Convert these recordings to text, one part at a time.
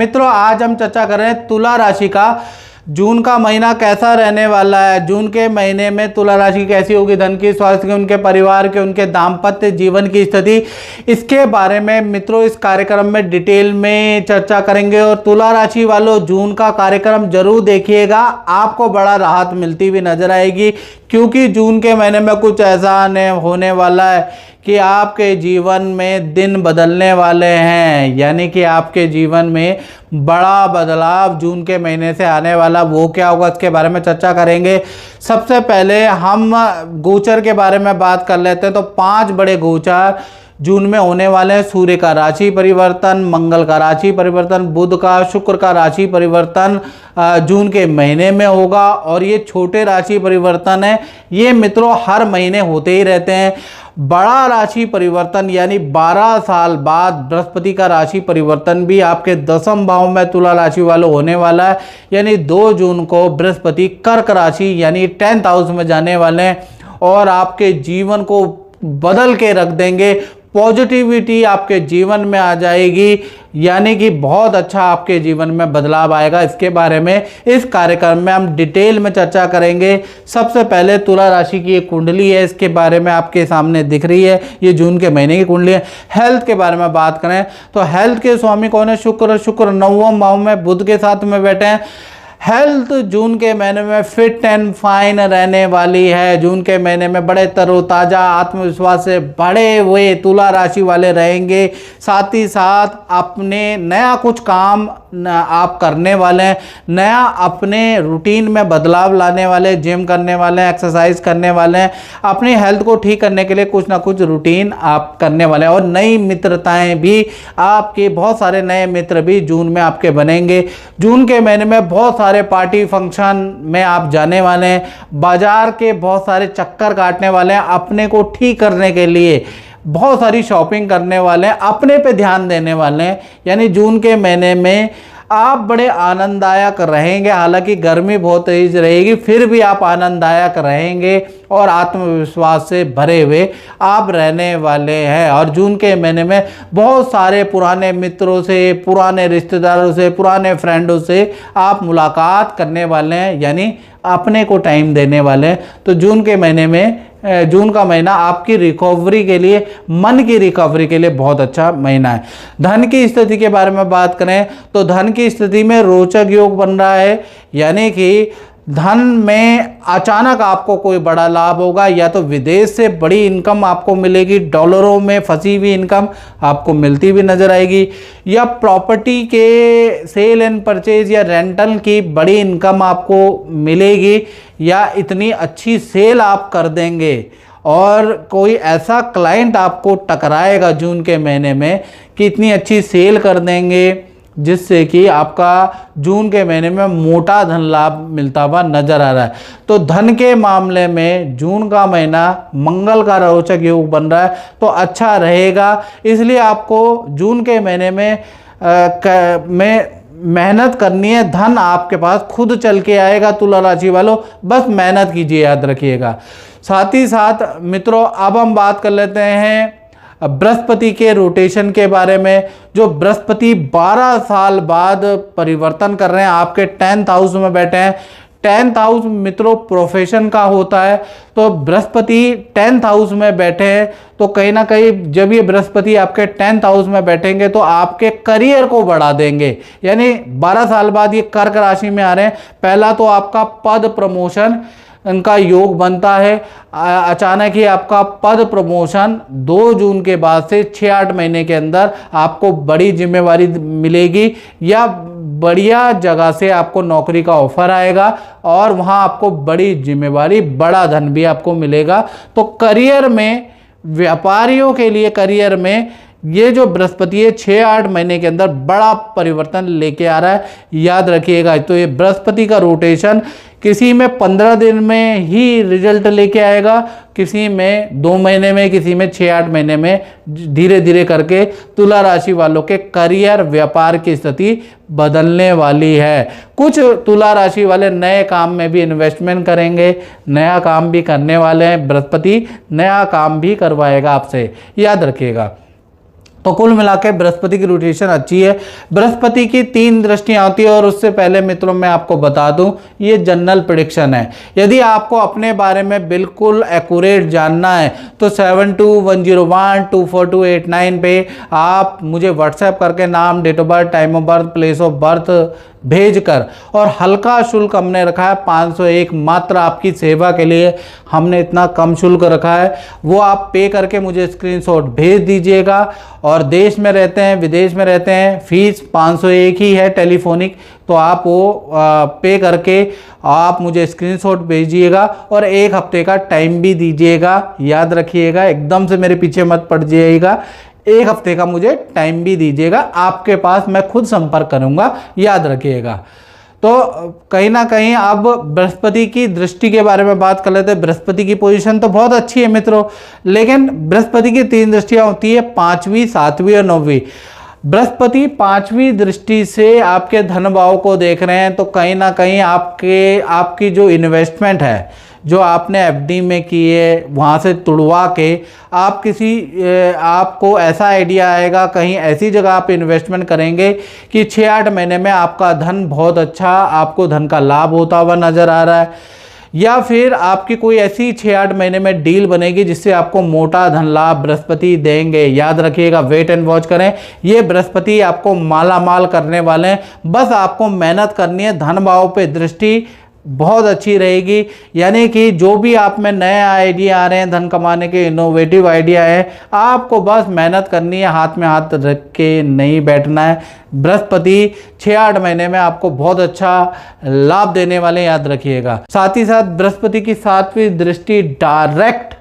मित्रों, आज हम चर्चा कर रहे हैं तुला राशि का जून का महीना कैसा रहने वाला है। जून के महीने में तुला राशि कैसी होगी, धन की, स्वास्थ्य की, उनके परिवार के, उनके दाम्पत्य जीवन की स्थिति, इसके बारे में मित्रों इस कार्यक्रम में डिटेल में चर्चा करेंगे। और तुला राशि वालों, जून का कार्यक्रम जरूर देखिएगा, आपको बड़ा राहत मिलती हुई नजर आएगी, क्योंकि जून के महीने में कुछ ऐसा होने वाला है कि आपके जीवन में दिन बदलने वाले हैं। यानी कि आपके जीवन में बड़ा बदलाव जून के महीने से आने वाला, वो क्या होगा इसके बारे में चर्चा करेंगे। सबसे पहले हम गोचर के बारे में बात कर लेते हैं। तो 5 बड़े गोचर जून में होने वाले हैं। सूर्य का राशि परिवर्तन, मंगल का राशि परिवर्तन, बुध का, शुक्र का राशि परिवर्तन जून के महीने में होगा। और ये छोटे राशि परिवर्तन है, ये मित्रों हर महीने होते ही रहते हैं। बड़ा राशि परिवर्तन यानी 12 साल बाद बृहस्पति का राशि परिवर्तन भी आपके 10वें भाव में तुला राशि वालों होने वाला है। यानी 2 जून को बृहस्पति कर्क राशि यानी 10th हाउस में जाने वाले हैं और आपके जीवन को बदल के रख देंगे। पॉजिटिविटी आपके जीवन में आ जाएगी, यानी कि बहुत अच्छा आपके जीवन में बदलाव आएगा। इसके बारे में इस कार्यक्रम में हम डिटेल में चर्चा करेंगे। सबसे पहले तुला राशि की एक कुंडली है, इसके बारे में आपके सामने दिख रही है, ये जून के महीने की कुंडली है। हेल्थ के बारे में बात करें तो हेल्थ के स्वामी कौन है? शुक्र। शुक्र 9वें भाव में बुध के साथ में बैठे हैं। हेल्थ जून के महीने में फिट एंड फाइन रहने वाली है। जून के महीने में बड़े तरोताज़ा, आत्मविश्वास से बड़े हुए तुला राशि वाले रहेंगे। साथ ही साथ अपने नया कुछ काम आप करने वाले हैं, नया अपने रूटीन में बदलाव लाने वाले, जिम करने वाले हैं, एक्सरसाइज करने वाले हैं, अपनी हेल्थ को ठीक करने के लिए कुछ ना कुछ रूटीन आप करने वाले हैं। और नई मित्रताएं भी आपके, बहुत सारे नए मित्र भी जून में आपके बनेंगे। जून के महीने में बहुत सारे पार्टी फंक्शन में आप जाने वाले हैं, बाजार के बहुत सारे चक्कर काटने वाले हैं, अपने को ठीक करने के लिए बहुत सारी शॉपिंग करने वाले हैं, अपने पे ध्यान देने वाले हैं। यानी जून के महीने में आप बड़े आनंददायक रहेंगे। हालांकि गर्मी बहुत तेज रहेगी, फिर भी आप आनंददायक रहेंगे और आत्मविश्वास से भरे हुए आप रहने वाले हैं। और जून के महीने में बहुत सारे पुराने मित्रों से, पुराने रिश्तेदारों से, पुराने फ्रेंडों से आप मुलाकात करने वाले हैं, यानी अपने को टाइम देने वाले हैं। तो जून के महीने में, जून का महीना आपकी रिकवरी के लिए, मन की रिकवरी के लिए बहुत अच्छा महीना है। धन की स्थिति के बारे में बात करें तो धन की स्थिति में रोचक योग बन रहा है, यानी कि धन में अचानक आपको कोई बड़ा लाभ होगा, या तो विदेश से बड़ी इनकम आपको मिलेगी, डॉलरों में फंसी हुई इनकम आपको मिलती हुई नजर आएगी, या प्रॉपर्टी के सेल एंड परचेज या रेंटल की बड़ी इनकम आपको मिलेगी, या इतनी अच्छी सेल आप कर देंगे और कोई ऐसा क्लाइंट आपको टकराएगा जून के महीने में कि इतनी अच्छी सेल कर देंगे जिससे कि आपका जून के महीने में मोटा धन लाभ मिलता हुआ नजर आ रहा है। तो धन के मामले में जून का महीना मंगल का रोचक योग बन रहा है, तो अच्छा रहेगा। इसलिए आपको जून के महीने में मेहनत करनी है। धन आपके पास खुद चल के आएगा तुला राशि वालों, बस मेहनत कीजिए, याद रखिएगा। साथ ही साथ मित्रों, अब हम बात कर लेते हैं बृहस्पति के रोटेशन के बारे में। जो बृहस्पति 12 साल बाद परिवर्तन कर रहे हैं, आपके 10th हाउस में बैठे हैं। 10th हाउस मित्रों प्रोफेशन का होता है, तो बृहस्पति 10th हाउस में बैठे हैं, तो कहीं ना कहीं जब ये बृहस्पति आपके 10th हाउस में बैठेंगे तो आपके करियर को बढ़ा देंगे। यानी 12 साल बाद ये कर्क राशि में आ रहे हैं। पहला तो आपका पद प्रमोशन इनका योग बनता है। अचानक ही आपका पद प्रमोशन 2 जून के बाद से 6-8 महीने के अंदर आपको बड़ी जिम्मेवारी मिलेगी, या बढ़िया जगह से आपको नौकरी का ऑफर आएगा और वहां आपको बड़ी जिम्मेवारी, बड़ा धन भी आपको मिलेगा। तो करियर में, व्यापारियों के लिए करियर में ये जो बृहस्पति है 6-8 महीने के अंदर बड़ा परिवर्तन लेके आ रहा है, याद रखिएगा। तो ये बृहस्पति का रोटेशन किसी में 15 दिन में ही रिजल्ट लेके आएगा, किसी में 2 महीने में, किसी में 6-8 महीने में, धीरे धीरे करके तुला राशि वालों के करियर, व्यापार की स्थिति बदलने वाली है। कुछ तुला राशि वाले नए काम में भी इन्वेस्टमेंट करेंगे, नया काम भी करने वाले हैं। बृहस्पति नया काम भी करवाएगा आपसे, याद रखिएगा। तो कुल मिला के बृहस्पति की रोटेशन अच्छी है। बृहस्पति की 3 दृष्टियां होती है, और उससे पहले मित्रों मैं आपको बता दूं ये जनरल प्रेडिक्शन है। यदि आपको अपने बारे में बिल्कुल एक्यूरेट जानना है तो 7210124289 पे आप मुझे व्हाट्सएप करके नाम, date of birth, time of birth, place of birth भेजकर, और हल्का शुल्क हमने रखा है 501 मात्र आपकी सेवा के लिए हमने इतना कम शुल्क रखा है, वो आप पे करके मुझे स्क्रीनशॉट भेज दीजिएगा। और देश में रहते हैं, विदेश में रहते हैं, फीस 501 ही है टेलीफोनिक, तो आप वो पे करके आप मुझे स्क्रीनशॉट भेजिएगा और 1 हफ्ते का टाइम भी दीजिएगा। याद रखिएगा, एकदम से मेरे पीछे मत पड़ जाइएगा, 1 हफ्ते का मुझे टाइम भी दीजिएगा, आपके पास मैं खुद संपर्क करूंगा, याद रखिएगा। तो कहीं ना कहीं अब बृहस्पति की दृष्टि के बारे में बात कर लेते हैं। बृहस्पति की पोजीशन तो बहुत अच्छी है मित्रों, लेकिन बृहस्पति की 3 दृष्टियां होती है, 5वीं, 7वीं और 9वीं। बृहस्पति 5वीं दृष्टि से आपके धन भाव को देख रहे हैं, तो कहीं ना कहीं आपकी जो इन्वेस्टमेंट है, जो आपने एफडी में की है, वहाँ से तुड़वा के आपको ऐसा आइडिया आएगा, कहीं ऐसी जगह आप इन्वेस्टमेंट करेंगे कि 6-8 महीने में आपका धन बहुत अच्छा, आपको धन का लाभ होता हुआ नज़र आ रहा है। या फिर आपकी कोई ऐसी 6-8 महीने में डील बनेगी जिससे आपको मोटा धन लाभ बृहस्पति देंगे। याद रखिएगा, वेट एंड वॉच करें, ये बृहस्पति आपको माला माल करने वाले हैं। बस आपको मेहनत करनी है, धन भाव पे दृष्टि बहुत अच्छी रहेगी। यानी कि जो भी आप में नए आइडिया आ रहे हैं धन कमाने के, इनोवेटिव आइडिया है, आपको बस मेहनत करनी है, हाथ में हाथ रख के नहीं बैठना है। बृहस्पति 6-8 महीने में आपको बहुत अच्छा लाभ देने वाले, याद रखिएगा। साथ ही साथ बृहस्पति की 7वीं दृष्टि डायरेक्ट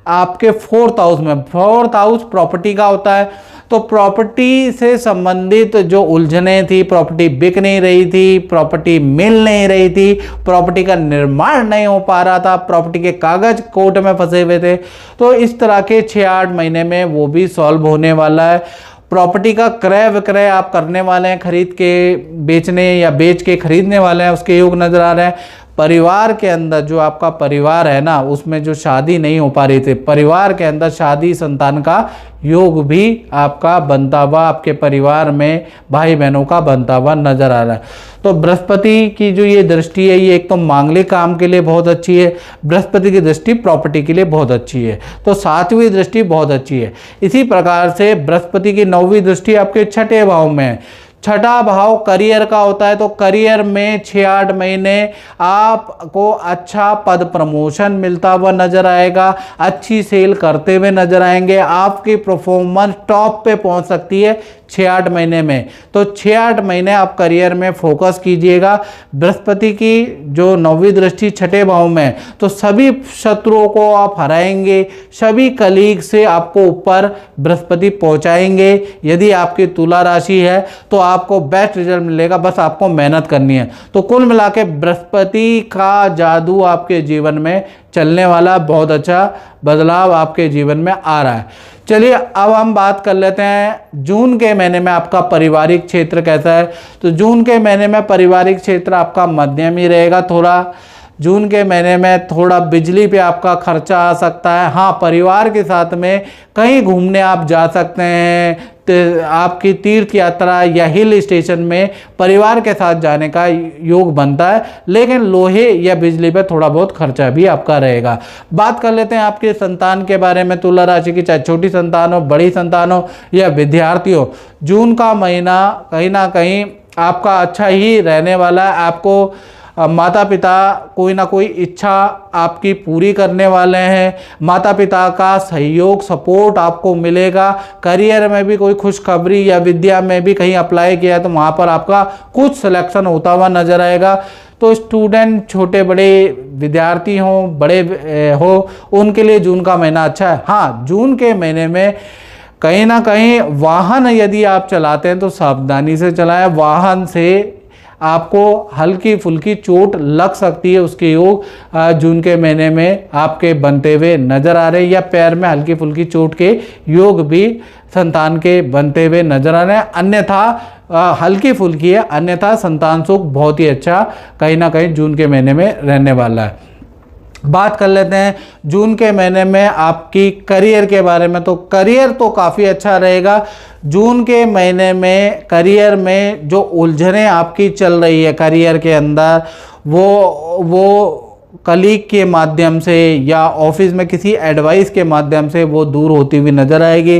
आपके 4th हाउस में, 4th हाउस प्रॉपर्टी का होता है, तो प्रॉपर्टी से संबंधित जो उलझने थी, प्रॉपर्टी बिक नहीं रही थी, प्रॉपर्टी मिल नहीं रही थी, प्रॉपर्टी का निर्माण नहीं हो पा रहा था, प्रॉपर्टी के कागज कोर्ट में फंसे हुए थे, तो इस तरह के 6-8 महीने में वो भी सॉल्व होने वाला है। प्रॉपर्टी का क्रय विक्रय आप करने वाले हैं, खरीद के बेचने या बेच के खरीदने वाले हैं, उसके योग नजर आ रहे हैं। परिवार के अंदर जो आपका परिवार है ना, उसमें जो शादी नहीं हो पा रही थी, परिवार के अंदर शादी, संतान का योग भी आपका बनता हुआ, आपके परिवार में भाई बहनों का बनता हुआ नजर आ रहा है। तो बृहस्पति की जो ये दृष्टि है, ये एक तो मांगलिक काम के लिए बहुत अच्छी है, बृहस्पति की दृष्टि प्रॉपर्टी के लिए बहुत अच्छी है, तो 7वीं दृष्टि बहुत अच्छी है। इसी प्रकार से बृहस्पति की 9वीं दृष्टि आपके 6ठे भाव में है। 6ठा भाव करियर का होता है, तो करियर में 6-8 महीने आपको अच्छा पद प्रमोशन मिलता हुआ नजर आएगा, अच्छी सेल करते हुए नजर आएंगे, आपकी परफॉर्मेंस टॉप पे पहुंच सकती है 6-8 महीने में। तो 6-8 महीने आप करियर में फोकस कीजिएगा। बृहस्पति की जो 9वीं दृष्टि 6ठे भाव में, तो सभी शत्रुओं को आप हराएंगे, सभी कलीग से आपको ऊपर बृहस्पति पहुंचाएंगे। यदि आपकी तुला राशि है तो आपको बेस्ट रिजल्ट मिलेगा, बस आपको मेहनत करनी है। तो कुल मिला के बृहस्पति का जादू आपके जीवन में चलने वाला, बहुत अच्छा बदलाव आपके जीवन में आ रहा है। चलिए अब हम बात कर लेते हैं जून के महीने में आपका पारिवारिक क्षेत्र कैसा है। तो जून के महीने में पारिवारिक क्षेत्र आपका मध्यम ही रहेगा। थोड़ा जून के महीने में थोड़ा बिजली पे आपका खर्चा आ सकता है। हाँ, परिवार के साथ में कहीं घूमने आप जा सकते हैं, तो आपकी तीर्थ यात्रा या हिल स्टेशन में परिवार के साथ जाने का योग बनता है, लेकिन लोहे या बिजली पे थोड़ा बहुत खर्चा भी आपका रहेगा। बात कर लेते हैं आपके संतान के बारे में। तुला राशि की चाहे छोटी संतान हो, बड़ी संतान हो या विद्यार्थी हो, जून का महीना कहीं ना कहीं आपका अच्छा ही रहने वाला है। आपको माता पिता कोई ना कोई इच्छा आपकी पूरी करने वाले हैं, माता पिता का सहयोग, सपोर्ट आपको मिलेगा। करियर में भी कोई खुशखबरी या विद्या में भी कहीं अप्लाई किया है तो वहाँ पर आपका कुछ सिलेक्शन होता हुआ नजर आएगा। तो स्टूडेंट, छोटे बड़े विद्यार्थी हों, बड़े हो, उनके लिए जून का महीना अच्छा है। हाँ, जून के महीने में कहीं ना कहीं वाहन यदि आप चलाते हैं तो सावधानी से चलाएं। वाहन से आपको हल्की फुल्की चोट लग सकती है, उसके योग जून के महीने में आपके बनते हुए नजर आ रहे हैं, या पैर में हल्की फुल्की चोट के योग भी संतान के बनते हुए नजर आ रहे हैं। अन्यथा हल्की फुल्की है, अन्यथा संतान सुख बहुत ही अच्छा कहीं ना कहीं जून के महीने में रहने वाला है। बात कर लेते हैं जून के महीने में आपकी करियर के बारे में। तो करियर तो काफ़ी अच्छा रहेगा। जून के महीने में करियर में जो उलझनें आपकी चल रही है करियर के अंदर, वो कलीग के माध्यम से या ऑफिस में किसी एडवाइस के माध्यम से वो दूर होती हुई नज़र आएगी।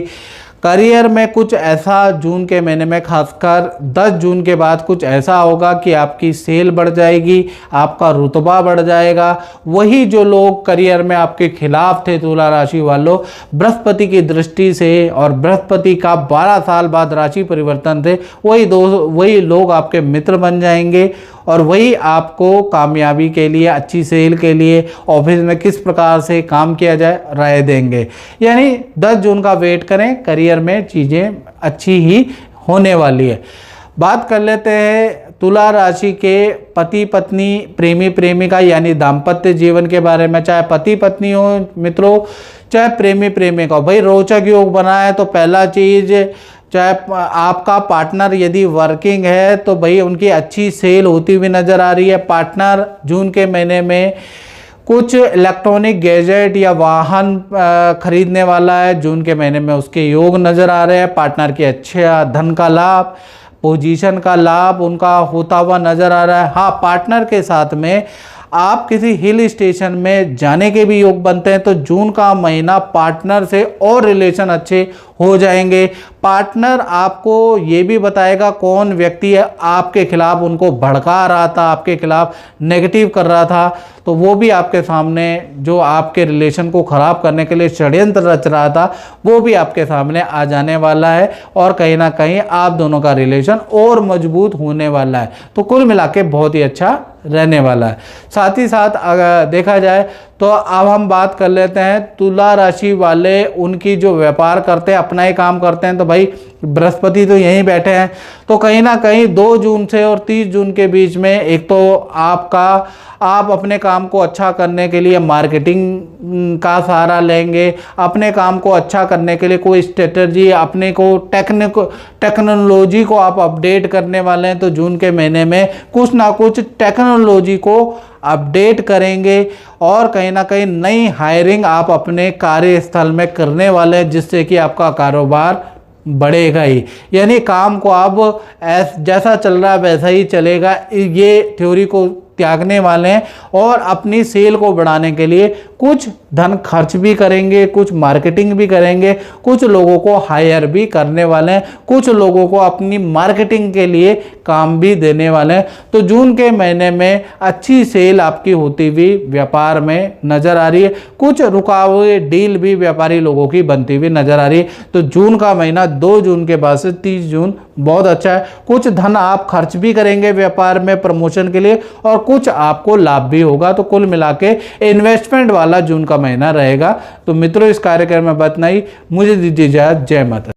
करियर में कुछ ऐसा जून के महीने में, खासकर 10 जून के बाद कुछ ऐसा होगा कि आपकी सेल बढ़ जाएगी, आपका रुतबा बढ़ जाएगा। वही जो लोग करियर में आपके खिलाफ थे तुला राशि वालों, बृहस्पति की दृष्टि से और बृहस्पति का 12 साल बाद राशि परिवर्तन से वही लोग आपके मित्र बन जाएंगे और वही आपको कामयाबी के लिए, अच्छी सेल के लिए, ऑफिस में किस प्रकार से काम किया जाए राय देंगे। यानी 10 जून का वेट करें, करियर में चीज़ें अच्छी ही होने वाली है। बात कर लेते हैं तुला राशि के पति पत्नी, प्रेमी प्रेमिका यानी दाम्पत्य जीवन के बारे में। चाहे पति पत्नी हो मित्रों, चाहे प्रेमी प्रेमिका हो, भाई रोचक योग बना है तो पहला चीज़, चाहे आपका पार्टनर यदि वर्किंग है तो भाई उनकी अच्छी सेल होती हुई नज़र आ रही है। पार्टनर जून के महीने में कुछ इलेक्ट्रॉनिक गैजेट या वाहन खरीदने वाला है, जून के महीने में उसके योग नज़र आ रहे हैं। पार्टनर के अच्छा धन का लाभ, पोजीशन का लाभ उनका होता हुआ नज़र आ रहा है। हाँ, पार्टनर के साथ में आप किसी हिल स्टेशन में जाने के भी योग बनते हैं तो जून का महीना पार्टनर से और रिलेशन अच्छे हो जाएंगे। पार्टनर आपको ये भी बताएगा कौन व्यक्ति है आपके खिलाफ उनको भड़का रहा था, आपके खिलाफ नेगेटिव कर रहा था, तो वो भी आपके सामने, जो आपके रिलेशन को ख़राब करने के लिए षड्यंत्र रच रहा था, वो भी आपके सामने आ जाने वाला है और कहीं ना कहीं आप दोनों का रिलेशन और मजबूत होने वाला है। तो कुल मिला के बहुत ही अच्छा रहने वाला है। साथ ही साथ अगर देखा जाए तो अब हम बात कर लेते हैं तुला राशि वाले, उनकी जो व्यापार करते हैं, अपना ही काम करते हैं, तो भाई बृहस्पति तो यहीं बैठे हैं, तो कहीं ना कहीं 2 जून से और 30 जून के बीच में एक तो आप अपने काम को अच्छा करने के लिए मार्केटिंग का सहारा लेंगे, अपने काम को अच्छा करने के लिए कोई स्ट्रेटजी, अपने को टेक्नोलॉजी को आप अपडेट करने वाले हैं। तो जून के महीने में कुछ ना कुछ टेक्नोलॉजी को अपडेट करेंगे और कहीं ना कहीं नई हायरिंग आप अपने कार्यस्थल में करने वाले हैं, जिससे कि आपका कारोबार बढ़ेगा ही। यानी काम को आप जैसा चल रहा है वैसा ही चलेगा, ये थ्योरी को त्यागने वाले हैं और अपनी सेल को बढ़ाने के लिए कुछ धन खर्च भी करेंगे, कुछ मार्केटिंग भी करेंगे, कुछ लोगों को हायर भी करने वाले हैं, कुछ लोगों को अपनी मार्केटिंग के लिए काम भी देने वाले हैं। तो जून के महीने में अच्छी सेल आपकी होती हुई व्यापार में नज़र आ रही है। कुछ रुका हुए डील भी व्यापारी लोगों की बनती हुई नज़र आ रही है। तो जून का महीना 2 जून के बाद से 30 जून बहुत अच्छा है। कुछ धन आप खर्च भी करेंगे व्यापार में प्रमोशन के लिए और कुछ आपको लाभ भी होगा। तो कुल मिला के इन्वेस्टमेंट वाला जून का महीना रहेगा। तो मित्रों, इस कार्यक्रम में बात नहीं, मुझे दीजिए इजाजत। जय माता।